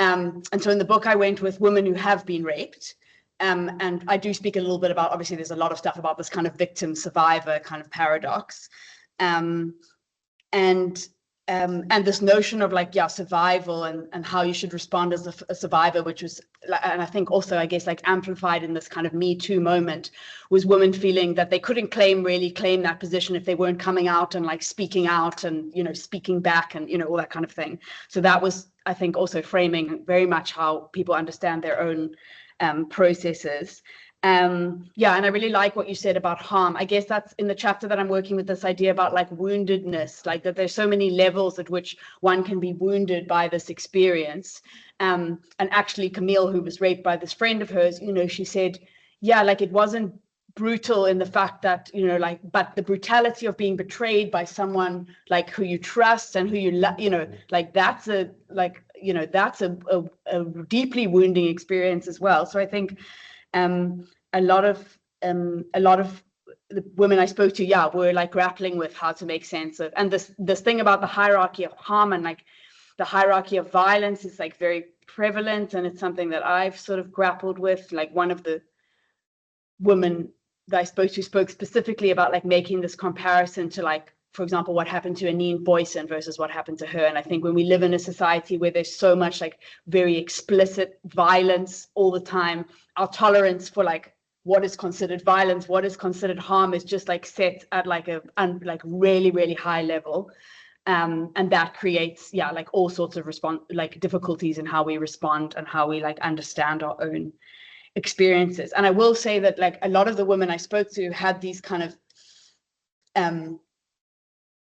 And so in the book, I went with women who have been raped. And I do speak a little bit about, obviously, there's a lot of stuff about this kind of victim survivor kind of paradox. And this notion of like, yeah, survival and how you should respond as a survivor, which was, and I think also, I guess, like amplified in this kind of Me Too moment, was women feeling that they couldn't really claim that position if they weren't coming out and like speaking out and, you know, speaking back and, you know, all that kind of thing. So that was, I think, also framing very much how people understand their own processes. Yeah, and I really like what you said about harm. I guess that's in the chapter that I'm working with, this idea about like woundedness, like that there's so many levels at which one can be wounded by this experience. And actually Camille, who was raped by this friend of hers, you know, she said, yeah, like it wasn't brutal in the fact that, you know, like, but the brutality of being betrayed by someone like who you trust and who you love, you know, like that's a, like, you know, that's a deeply wounding experience as well. So I think a lot of the women I spoke to, yeah, were like grappling with how to make sense of, and this thing about the hierarchy of harm and like the hierarchy of violence is like very prevalent, and it's something that I've sort of grappled with. Like one of the women that I spoke to spoke specifically about like making this comparison to like, for example, what happened to Anine Boyson versus what happened to her. And I think when we live in a society where there's so much like very explicit violence all the time, our tolerance for like what is considered violence, what is considered harm is just like set at like a like really, really high level. And that creates, yeah, like all sorts of like difficulties in how we respond and how we like understand our own experiences. And I will say that like a lot of the women I spoke to had these kind of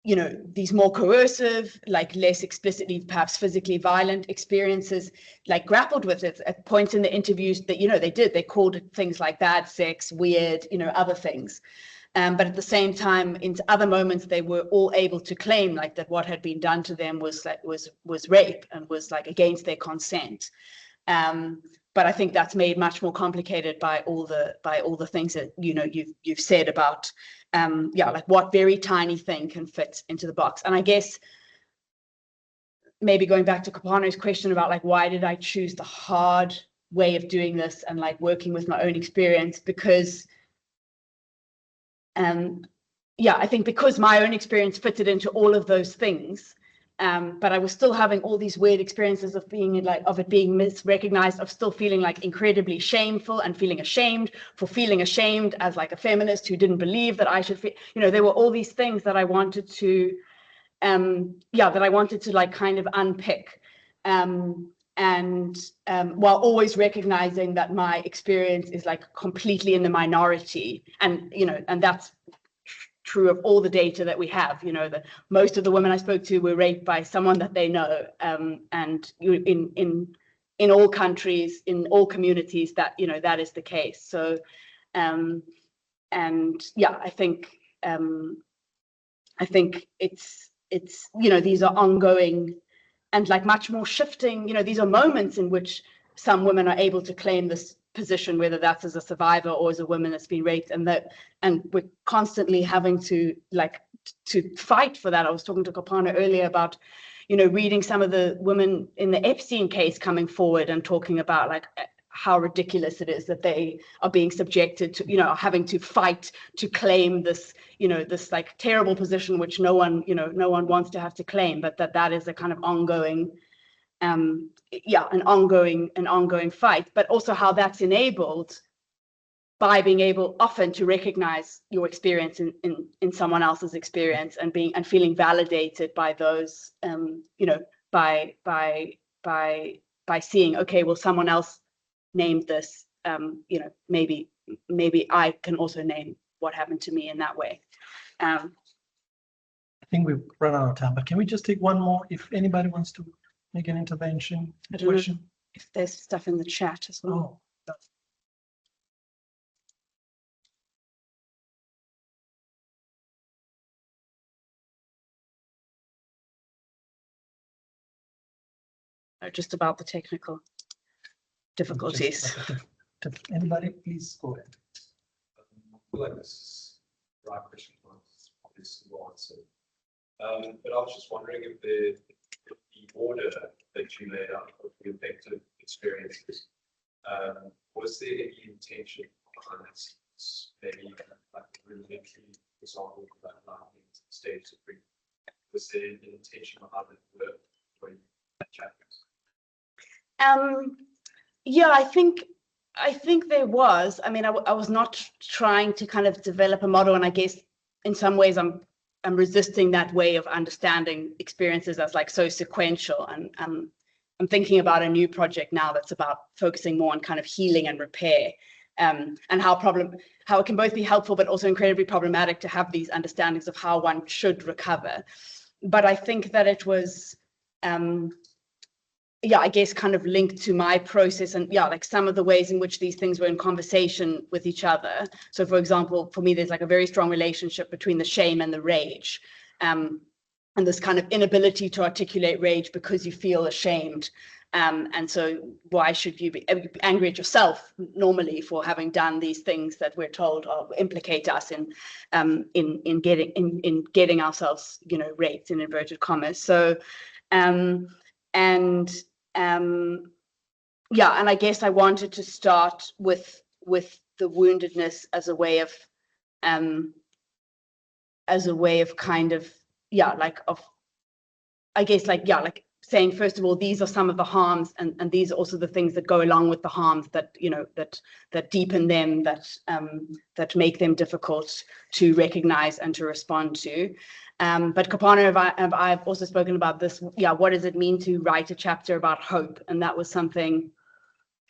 you know, these more coercive, like less explicitly, perhaps physically violent experiences, like grappled with it at points in the interviews that, you know, they called it things like bad sex, weird, you know, other things. But at the same time, in other moments, they were all able to claim like that what had been done to them was rape and was like against their consent. But I think that's made much more complicated by all the things that, you know, you've said about yeah, like what very tiny thing can fit into the box. And I guess maybe going back to Kapano's question about like why did I choose the hard way of doing this and like working with my own experience, because yeah, I think because my own experience fitted into all of those things. But I was still having all these weird experiences of being like, of it being misrecognized, of still feeling like incredibly shameful and feeling ashamed for feeling ashamed as like a feminist who didn't believe that I should feel, you know, there were all these things that I wanted to, yeah, that I wanted to like kind of unpick. And while always recognizing that my experience is like completely in the minority, and, you know, and that's true of all the data that we have, you know, that most of the women I spoke to were raped by someone that they know, and in all countries, in all communities, that, you know, that is the case. So and yeah, I think it's you know, these are ongoing and like much more shifting, you know, these are moments in which some women are able to claim this position, whether that's as a survivor or as a woman that's been raped, and we're constantly having to like fight for that. I was talking to Kopana earlier about, you know, reading some of the women in the Epstein case coming forward and talking about like how ridiculous it is that they are being subjected to, you know, having to fight to claim this, you know, this like terrible position which no one wants to have to claim, but that is a kind of ongoing, an ongoing fight, but also how that's enabled by being able often to recognize your experience in someone else's experience and feeling validated by those, you know, by seeing, okay, well, someone else named this, you know, maybe I can also name what happened to me in that way. I think we've run out of time, but can we just take one more if anybody wants to make an intervention? I don't know if there's stuff in the chat as well. Oh. Just about the technical difficulties. Anybody, please go ahead. I feel like this is the right question for us, obviously will answer. But I was just wondering if the order that you laid out of the affective experiences, was there any intention behind this? Maybe like a rudimentary example of that stage of grief. Was there an intention behind the work for chapters? Yeah, I think there was. I mean, I was not trying to kind of develop a model, and I guess in some ways I'm resisting that way of understanding experiences as like so sequential. And I'm thinking about a new project now that's about focusing more on kind of healing and repair, and how it can both be helpful but also incredibly problematic to have these understandings of how one should recover. But I think that it was, yeah, I guess kind of linked to my process and yeah, like some of the ways in which these things were in conversation with each other. So for example, for me, there's like a very strong relationship between the shame and the rage. And this kind of inability to articulate rage because you feel ashamed. And so why should you be angry at yourself normally for having done these things that we're told implicate us in getting ourselves, you know, raped in inverted commas. So yeah, and I guess I wanted to start with the woundedness as a way of kind of, yeah, like of, I guess like, yeah, like saying, first of all, these are some of the harms and these are also the things that go along with the harms that, you know, that deepen them, that make them difficult to recognize and to respond to. But Kopana and I have also spoken about this. Yeah, what does it mean to write a chapter about hope? And that was something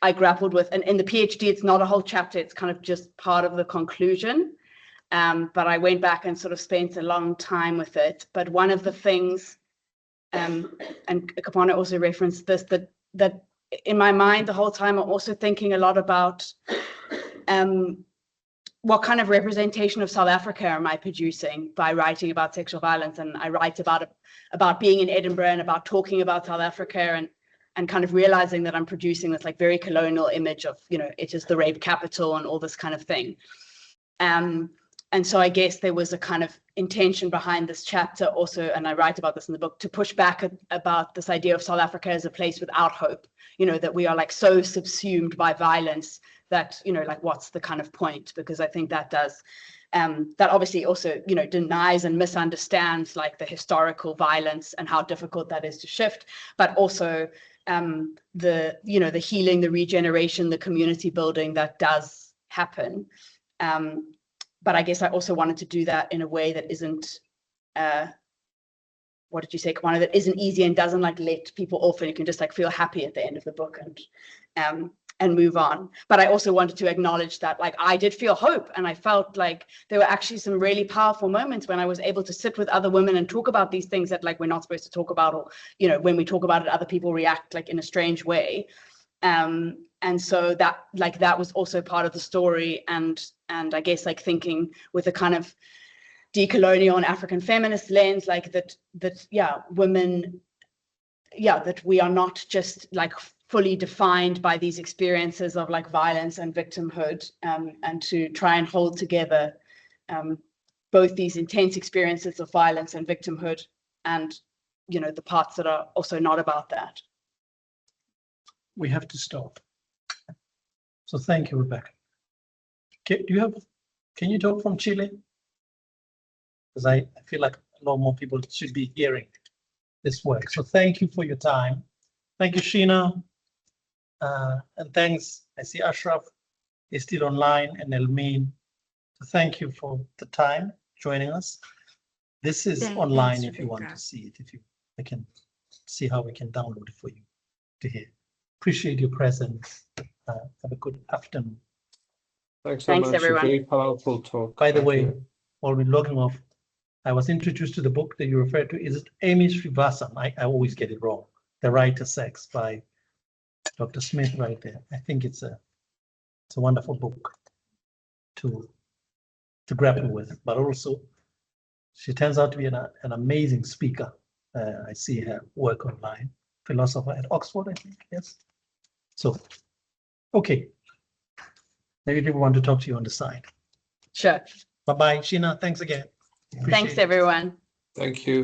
I grappled with. And in the PhD, it's not a whole chapter. It's kind of just part of the conclusion. But I went back and sort of spent a long time with it. But one of the things, and Kopana also referenced this, that in my mind the whole time, I'm also thinking a lot about what kind of representation of South Africa am I producing by writing about sexual violence? And I write about being in Edinburgh and about talking about South Africa and kind of realizing that I'm producing this like very colonial image of, you know, it is the rape capital and all this kind of thing. And so I guess there was a kind of intention behind this chapter also, and I write about this in the book, to push back about this idea of South Africa as a place without hope, you know, that we are like so subsumed by violence that, you know, like what's the kind of point? Because I think that does, that obviously also, you know, denies and misunderstands like the historical violence and how difficult that is to shift, but also the, you know, the healing, the regeneration, the community building that does happen. But I guess I also wanted to do that in a way that isn't, what did you say, Kamana, that isn't easy and doesn't like let people off and you can just like feel happy at the end of the book and move on. But I also wanted to acknowledge that like I did feel hope, and I felt like there were actually some really powerful moments when I was able to sit with other women and talk about these things that like we're not supposed to talk about, or, you know, when we talk about it, other people react like in a strange way. And so that like that was also part of the story, and I guess like thinking with a kind of decolonial and African feminist lens, like that yeah, women, yeah, that we are not just like fully defined by these experiences of like violence and victimhood, and to try and hold together both these intense experiences of violence and victimhood, and the parts that are also not about that. We have to stop. So thank you, Rebecca. Can you talk from Chile? Because I feel like a lot more people should be hearing this work. So thank you for your time. Thank you, Sheena. And thanks, I see Ashraf is still online, and Helman. So thank you for the time joining us. This is online thanks, if you want Rebecca. to see it, I can see how we can download it for you to hear. Appreciate your presence. Have a good afternoon. Thanks so Thanks, much. everyone. A very powerful talk. By the Thank way, you. while we're logging off, I was introduced to the book that you referred to. Is it Amy Srivasan? I always get it wrong. The Writer Sex by Dr. Smith right there. I think it's a wonderful book to grapple with, but also she turns out to be an amazing speaker. I see her work online, philosopher at Oxford, I think, yes. So, okay. Maybe people want to talk to you on the side. Sure. Bye-bye, Sheena, thanks again. Thanks, Appreciate it. everyone. Thank you.